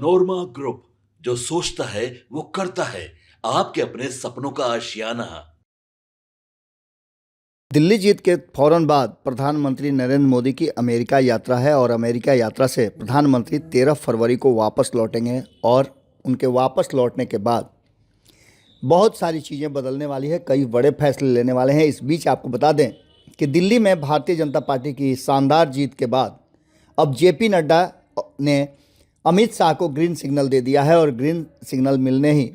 नोरमा group, जो सोचता है वो करता है। आपके अपने सपनों का आशियाना। दिल्ली जीत के फौरन बाद प्रधानमंत्री नरेंद्र मोदी की अमेरिका यात्रा है और अमेरिका यात्रा से प्रधानमंत्री 13 फरवरी को वापस लौटेंगे और उनके वापस लौटने के बाद बहुत सारी चीज़ें बदलने वाली है, कई बड़े फैसले लेने वाले हैं। इस बीच आपको बता दें कि दिल्ली में भारतीय जनता पार्टी की शानदार जीत के बाद अब जेपी नड्डा ने अमित शाह को ग्रीन सिग्नल दे दिया है और ग्रीन सिग्नल मिलने ही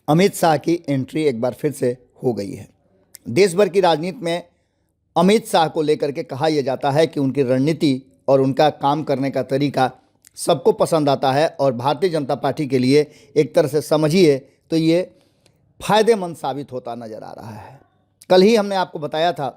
अमित शाह की एंट्री एक बार फिर से हो गई है। देश भर की राजनीति में अमित शाह को लेकर के कहा यह जाता है कि उनकी रणनीति और उनका काम करने का तरीका सबको पसंद आता है और भारतीय जनता पार्टी के लिए एक तरह से समझिए तो ये फायदेमंद साबित होता नज़र आ रहा है। कल ही हमने आपको बताया था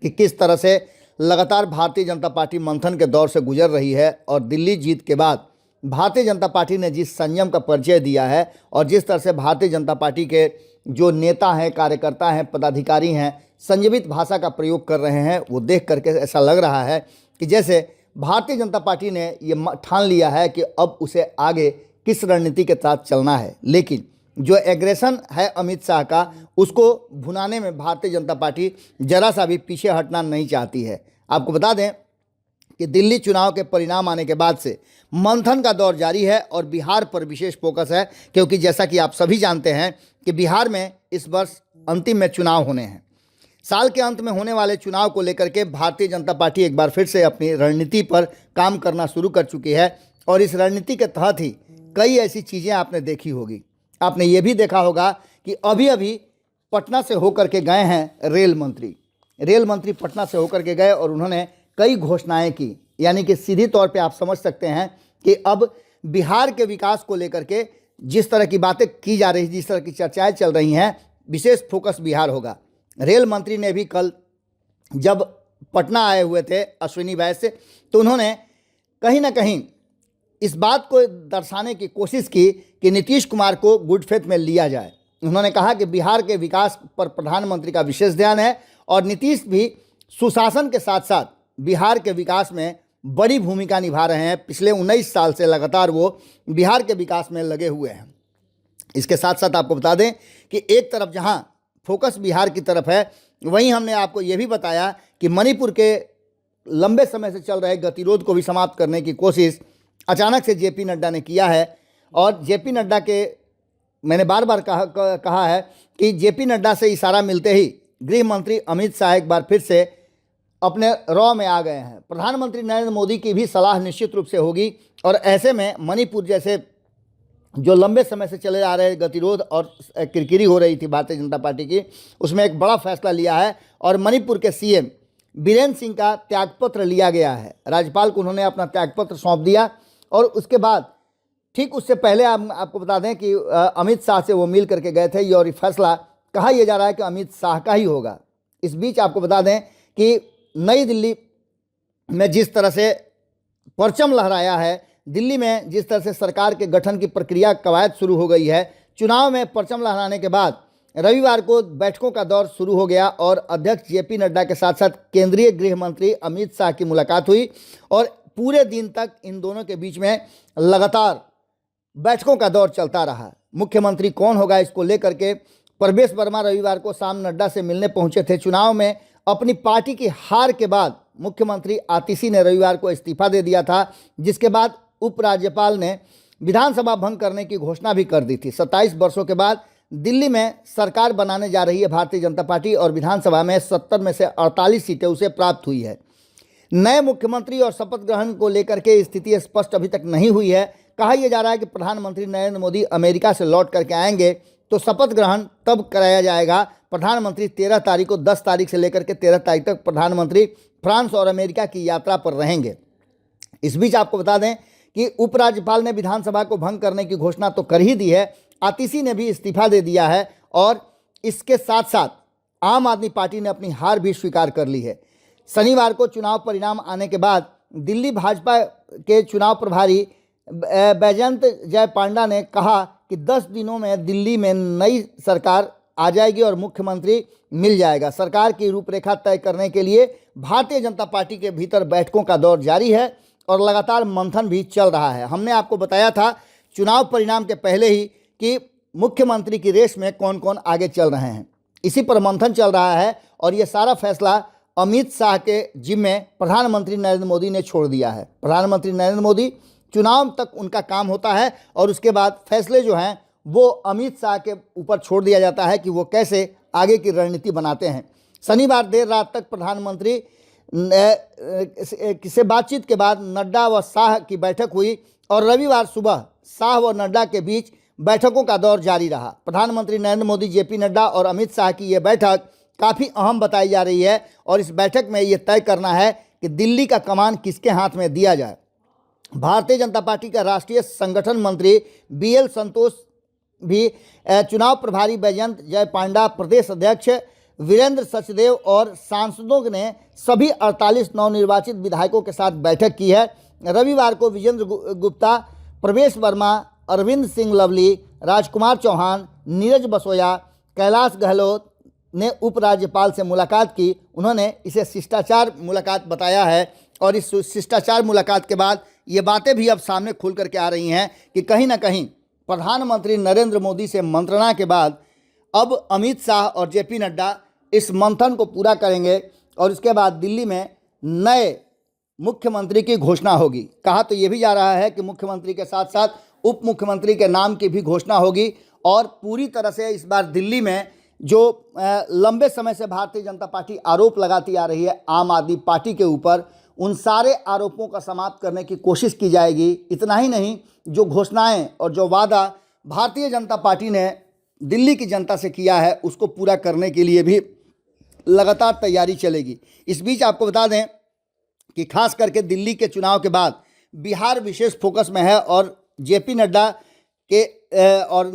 कि किस तरह से लगातार भारतीय जनता पार्टी मंथन के दौर से गुजर रही है और दिल्ली जीत के बाद भारतीय जनता पार्टी ने जिस संयम का परिचय दिया है और जिस तरह से भारतीय जनता पार्टी के जो नेता हैं, कार्यकर्ता हैं, पदाधिकारी हैं, संयमित भाषा का प्रयोग कर रहे हैं, वो देख करके ऐसा लग रहा है कि जैसे भारतीय जनता पार्टी ने ये ठान लिया है कि अब उसे आगे किस रणनीति के साथ चलना है। लेकिन जो एग्रेशन है अमित शाह का, उसको भुनाने में भारतीय जनता पार्टी जरा सा भी पीछे हटना नहीं चाहती है। आपको बता दें कि दिल्ली चुनाव के परिणाम आने के बाद से मंथन का दौर जारी है और बिहार पर विशेष फोकस है, क्योंकि जैसा कि आप सभी जानते हैं कि बिहार में इस वर्ष अंतिम में चुनाव होने हैं। साल के अंत में होने वाले चुनाव को लेकर के भारतीय जनता पार्टी एक बार फिर से अपनी रणनीति पर काम करना शुरू कर चुकी है और इस रणनीति के तहत ही कई ऐसी चीज़ें आपने देखी होगी। आपने ये भी देखा होगा कि अभी अभी पटना से होकर के गए हैं रेल मंत्री पटना से होकर के गए और उन्होंने कई घोषणाएं की। यानी कि सीधी तौर पे आप समझ सकते हैं कि अब बिहार के विकास को लेकर के जिस तरह की बातें की जा रही, जिस तरह की चर्चाएं चल रही हैं, विशेष फोकस बिहार होगा। रेल मंत्री ने भी कल जब पटना आए हुए थे अश्विनी वैद्य से, तो उन्होंने कहीं ना कहीं इस बात को दर्शाने की कोशिश की कि नीतीश कुमार को गुड फेथ में लिया जाए। उन्होंने कहा कि बिहार के विकास पर प्रधानमंत्री का विशेष ध्यान है और नीतीश भी सुशासन के साथ साथ बिहार के विकास में बड़ी भूमिका निभा रहे हैं। पिछले 19 साल से लगातार वो बिहार के विकास में लगे हुए हैं। इसके साथ साथ आपको बता दें कि एक तरफ जहां फोकस बिहार की तरफ है, वहीं हमने आपको ये भी बताया कि मणिपुर के लंबे समय से चल रहे गतिरोध को भी समाप्त करने की कोशिश अचानक से जेपी नड्डा ने किया है। और जेपी नड्डा के मैंने बार बार कहा है कि जेपी नड्डा से इशारा मिलते ही गृह मंत्री अमित शाह एक बार फिर से अपने रॉ में आ गए हैं। प्रधानमंत्री नरेंद्र मोदी की भी सलाह निश्चित रूप से होगी और ऐसे में मणिपुर जैसे जो लंबे समय से चले आ रहे गतिरोध और किरकिरी हो रही थी भारतीय जनता पार्टी की, उसमें एक बड़ा फैसला लिया है और मणिपुर के सीएम बीरेन सिंह का त्यागपत्र लिया गया है। राज्यपाल को उन्होंने अपना त्यागपत्र सौंप दिया और उसके बाद ठीक उससे पहले आपको बता दें कि अमित शाह से वो मिल करके गए थे और ये फैसला कहा यह जा रहा है कि अमित शाह का ही होगा। इस बीच आपको बता दें कि नई दिल्ली में जिस तरह से परचम लहराया है, दिल्ली में जिस तरह से सरकार के गठन की प्रक्रिया कवायद शुरू हो गई है, चुनाव में परचम लहराने के बाद रविवार को बैठकों का दौर शुरू हो गया और अध्यक्ष जेपी नड्डा के साथ साथ केंद्रीय गृह मंत्री अमित शाह की मुलाकात हुई और पूरे दिन तक इन दोनों के बीच में लगातार बैठकों का दौर चलता रहा। मुख्यमंत्री कौन होगा, इसको लेकर के प्रवेश वर्मा रविवार को शाम नड्डा से मिलने पहुंचे थे। चुनाव में अपनी पार्टी की हार के बाद मुख्यमंत्री आतिशी ने रविवार को इस्तीफा दे दिया था, जिसके बाद उपराज्यपाल ने विधानसभा भंग करने की घोषणा भी कर दी थी। 27 वर्षों के बाद दिल्ली में सरकार बनाने जा रही है भारतीय जनता पार्टी और विधानसभा में 70 में से 48 सीटें उसे प्राप्त हुई है। नए मुख्यमंत्री और शपथ ग्रहण को लेकर के स्थिति स्पष्ट अभी तक नहीं हुई है। कहा यह जा रहा है कि प्रधानमंत्री नरेंद्र मोदी अमेरिका से लौट करके आएंगे तो शपथ ग्रहण तब कराया जाएगा। प्रधानमंत्री 13 तारीख को 10 तारीख से लेकर के 13 तारीख तक प्रधानमंत्री फ्रांस और अमेरिका की यात्रा पर रहेंगे। इस बीच आपको बता दें कि उपराज्यपाल ने विधानसभा को भंग करने की घोषणा तो कर ही दी है, आतिशी ने भी इस्तीफा दे दिया है और इसके साथ साथ आम आदमी पार्टी ने अपनी हार भी स्वीकार कर ली है। शनिवार को चुनाव परिणाम आने के बाद दिल्ली भाजपा के चुनाव प्रभारी बैजयंत जय पांडा ने कहा कि 10 दिनों में दिल्ली में नई सरकार आ जाएगी और मुख्यमंत्री मिल जाएगा। सरकार की रूपरेखा तय करने के लिए भारतीय जनता पार्टी के भीतर बैठकों का दौर जारी है और लगातार मंथन भी चल रहा है। हमने आपको बताया था चुनाव परिणाम के पहले ही कि मुख्यमंत्री की रेस में कौन कौन आगे चल रहे हैं। इसी पर मंथन चल रहा है और ये सारा फैसला अमित शाह के जिम्मे प्रधानमंत्री नरेंद्र मोदी ने छोड़ दिया है। प्रधानमंत्री नरेंद्र मोदी चुनाव तक उनका काम होता है और उसके बाद फैसले जो हैं वो अमित शाह के ऊपर छोड़ दिया जाता है कि वो कैसे आगे की रणनीति बनाते हैं। शनिवार देर रात तक प्रधानमंत्री से बातचीत के बाद नड्डा व शाह की बैठक हुई और रविवार सुबह शाह व नड्डा के बीच बैठकों का दौर जारी रहा। प्रधानमंत्री नरेंद्र मोदी, जेपी नड्डा और अमित शाह की ये बैठक काफ़ी अहम बताई जा रही है और इस बैठक में ये तय करना है कि दिल्ली का कमान किसके हाथ में दिया जाए। भारतीय जनता पार्टी का राष्ट्रीय संगठन मंत्री BL संतोष भी, चुनाव प्रभारी बैजयंत जय पांडा, प्रदेश अध्यक्ष वीरेंद्र सचदेव और सांसदों ने सभी 48 नवनिर्वाचित विधायकों के साथ बैठक की है। रविवार को विजेंद्र गुप्ता, प्रवेश वर्मा, अरविंद सिंह लवली, राजकुमार चौहान, नीरज बसोया, कैलाश गहलोत ने उपराज्यपाल से मुलाकात की। उन्होंने इसे शिष्टाचार मुलाकात बताया है और इस शिष्टाचार मुलाकात के बाद ये बातें भी अब सामने खुल करके आ रही हैं कि कहीं ना कहीं प्रधानमंत्री नरेंद्र मोदी से मंत्रणा के बाद अब अमित शाह और जेपी नड्डा इस मंथन को पूरा करेंगे और इसके बाद दिल्ली में नए मुख्यमंत्री की घोषणा होगी। कहा तो ये भी जा रहा है कि मुख्यमंत्री के साथ साथ उप मुख्यमंत्री के नाम की भी घोषणा होगी और पूरी तरह से इस बार दिल्ली में जो लंबे समय से भारतीय जनता पार्टी आरोप लगाती आ रही है आम आदमी पार्टी के ऊपर, उन सारे आरोपों का समाप्त करने की कोशिश की जाएगी। इतना ही नहीं, जो घोषणाएं और जो वादा भारतीय जनता पार्टी ने दिल्ली की जनता से किया है उसको पूरा करने के लिए भी लगातार तैयारी चलेगी। इस बीच आपको बता दें कि खास करके दिल्ली के चुनाव के बाद बिहार विशेष फोकस में है और जेपी नड्डा के और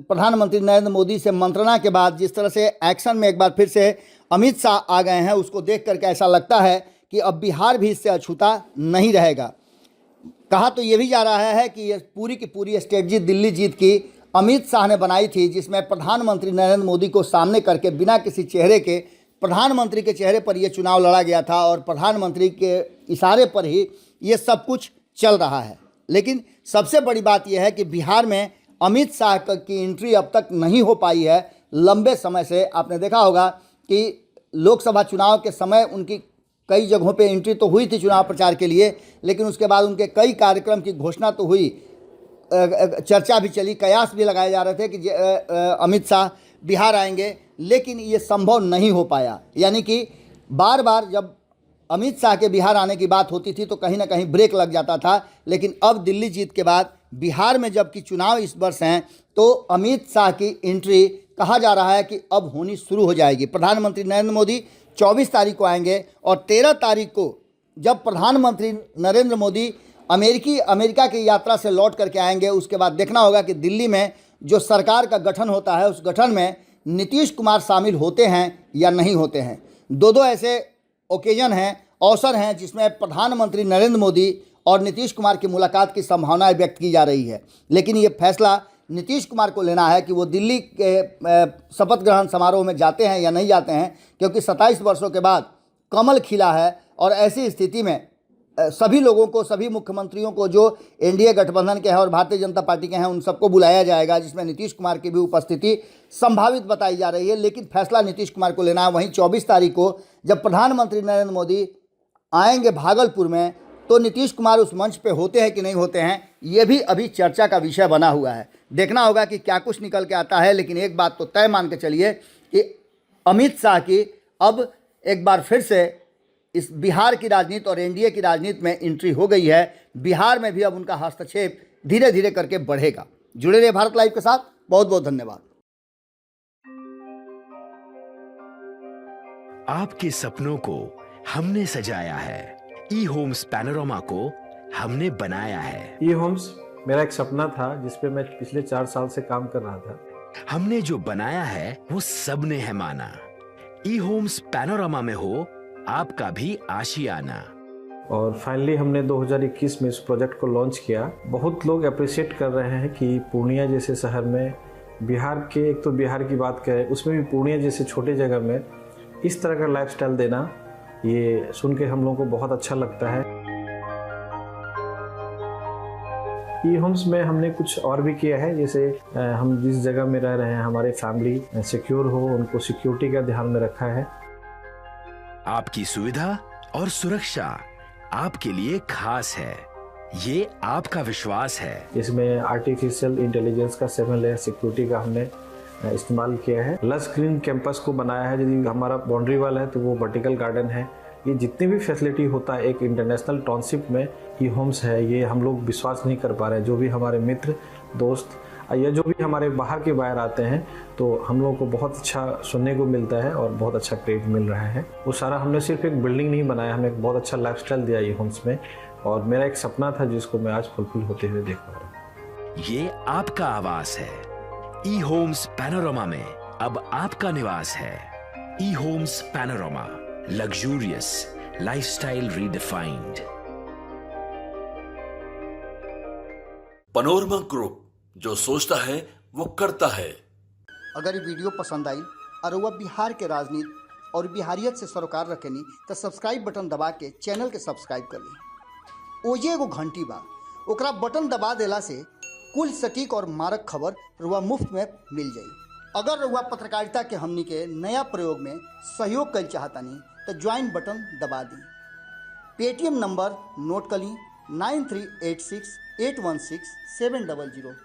प्रधानमंत्री नरेंद्र मोदी से मंत्रणा के बाद जिस तरह से एक्शन में एक बार फिर से अमित शाह आ गए हैं, उसको देख करके ऐसा लगता है कि अब बिहार भी इससे अछूता नहीं रहेगा। कहा तो ये भी जा रहा है कि ये पूरी की पूरी स्ट्रेटजी दिल्ली जीत की अमित शाह ने बनाई थी, जिसमें प्रधानमंत्री नरेंद्र मोदी को सामने करके बिना किसी चेहरे के प्रधानमंत्री के चेहरे पर यह चुनाव लड़ा गया था और प्रधानमंत्री के इशारे पर ही ये सब कुछ चल रहा है। लेकिन सबसे बड़ी बात यह है कि बिहार में अमित शाह की एंट्री अब तक नहीं हो पाई है। लंबे समय से आपने देखा होगा कि लोकसभा चुनाव के समय उनकी कई जगहों पे एंट्री तो हुई थी चुनाव प्रचार के लिए, लेकिन उसके बाद उनके कई कार्यक्रम की घोषणा तो हुई, चर्चा भी चली, कयास भी लगाए जा रहे थे कि अमित शाह बिहार आएंगे, लेकिन ये संभव नहीं हो पाया। यानी कि बार बार जब अमित शाह के बिहार आने की बात होती थी तो कहीं ना कहीं ब्रेक लग जाता था। लेकिन अब दिल्ली जीत के बाद बिहार में जबकि चुनाव इस वर्ष हैं तो अमित शाह की एंट्री कहा जा रहा है कि अब होनी शुरू हो जाएगी। प्रधानमंत्री नरेंद्र मोदी 24 तारीख को आएंगे और 13 तारीख को जब प्रधानमंत्री नरेंद्र मोदी अमेरिका की यात्रा से लौट करके आएंगे, उसके बाद देखना होगा कि दिल्ली में जो सरकार का गठन होता है उस गठन में नीतीश कुमार शामिल होते हैं या नहीं होते हैं। दो ऐसे ओकेजन हैं, अवसर हैं जिसमें प्रधानमंत्री नरेंद्र मोदी और नीतीश कुमार की मुलाकात की संभावनाएं व्यक्त की जा रही है। लेकिन ये फैसला नीतीश कुमार को लेना है कि वो दिल्ली के शपथ ग्रहण समारोह में जाते हैं या नहीं जाते हैं, क्योंकि 27 वर्षों के बाद कमल खिला है और ऐसी स्थिति में सभी लोगों को, सभी मुख्यमंत्रियों को जो एनडीए गठबंधन के हैं और भारतीय जनता पार्टी के हैं, उन सबको बुलाया जाएगा, जिसमें नीतीश कुमार की भी उपस्थिति संभावित बताई जा रही है। लेकिन फैसला नीतीश कुमार को लेना है। वहीं 24 तारीख को जब प्रधानमंत्री नरेंद्र मोदी आएंगे भागलपुर में, तो नीतीश कुमार उस मंच पे होते हैं कि नहीं होते हैं, ये भी अभी चर्चा का विषय बना हुआ है। देखना होगा कि क्या कुछ निकल के आता है। लेकिन एक बात तो तय मान के चलिए कि अमित शाह की अब एक बार फिर से इस बिहार की राजनीति और एनडीए की राजनीति में एंट्री हो गई है। बिहार में भी अब उनका हस्तक्षेप धीरे धीरे करके बढ़ेगा। जुड़े रहिए भारत लाइव के साथ। बहुत बहुत धन्यवाद। आपके सपनों को हमने सजाया है, ई होम्स पैनोरामा को हमने बनाया है। ई होम्स मेरा एक सपना था जिस पे मैं पिछले 4 साल से काम कर रहा था। हमने जो बनाया है वो सबने है माना। ई होम्स पैनोरामा में हो आपका भी आशियाना। और फाइनली हमने 2021 में इस प्रोजेक्ट को लॉन्च किया। बहुत लोग अप्रिशिएट कर रहे हैं कि पूर्णिया जैसे शहर में, बिहार के, एक तो बिहार की बात करें उसमें भी पूर्णिया जैसे छोटे जगह में इस तरह का लाइफस्टाइल देना, ये सुन के हम लोगों को बहुत अच्छा लगता है। ई होम्स में हमने कुछ और भी किया है, जैसे हम जिस जगह में रह रहे हैं हमारे फैमिली सिक्योर हो, उनको सिक्योरिटी का ध्यान में रखा है। आपकी सुविधा और सुरक्षा आपके लिए खास है, ये आपका विश्वास है। इसमें आर्टिफिशियल इंटेलिजेंस का 7 लेयर सिक्योरिटी का हमने इस्तेमाल किया है। लस ग्रीन कैंपस को बनाया है, यदि हमारा बाउंड्री वाल है तो वो वर्टिकल गार्डन है। ये जितनी भी फैसिलिटी होता है एक इंटरनेशनल टाउनशिप में ई होम्स है, ये हम लोग विश्वास नहीं कर पा रहे हैं। जो भी हमारे मित्र दोस्त या जो भी हमारे बाहर के बाहर आते हैं तो हम लोगों को बहुत अच्छा सुनने को मिलता है और बहुत अच्छा क्रेडिट मिल रहा है। वो सारा हमने सिर्फ एक बिल्डिंग नहीं बनाया, हमें एक बहुत अच्छा लाइफस्टाइल दिया ई होम्स में, और मेरा एक सपना था जिसको मैं आज फुलफिल होते हुए देख पा रहा हूँ। ये आपका आवास है। ई होम्स पैनोरामा में अब आपका निवास है। E Homes Panorama, luxurious lifestyle redefined. Panorama Group, जो सोचता है वो करता है। अगर ये वीडियो पसंद आई और वह बिहार के राजनीति और बिहारियत से सरोकार रखेनी तो सब्सक्राइब बटन दबा के चैनल के सब्सक्राइब कर ली। ओजे एगो घंटी बा, ओकरा बटन दबा देला से कुल सटीक और मारक खबर रुआ मुफ्त में मिल जाई। अगर रुआ पत्रकारिता के हमनी के नया प्रयोग में सहयोग कर चाहतानी तो ज्वाइन बटन दबा दी। पेटीएम नंबर नोट कर ली 9386816700।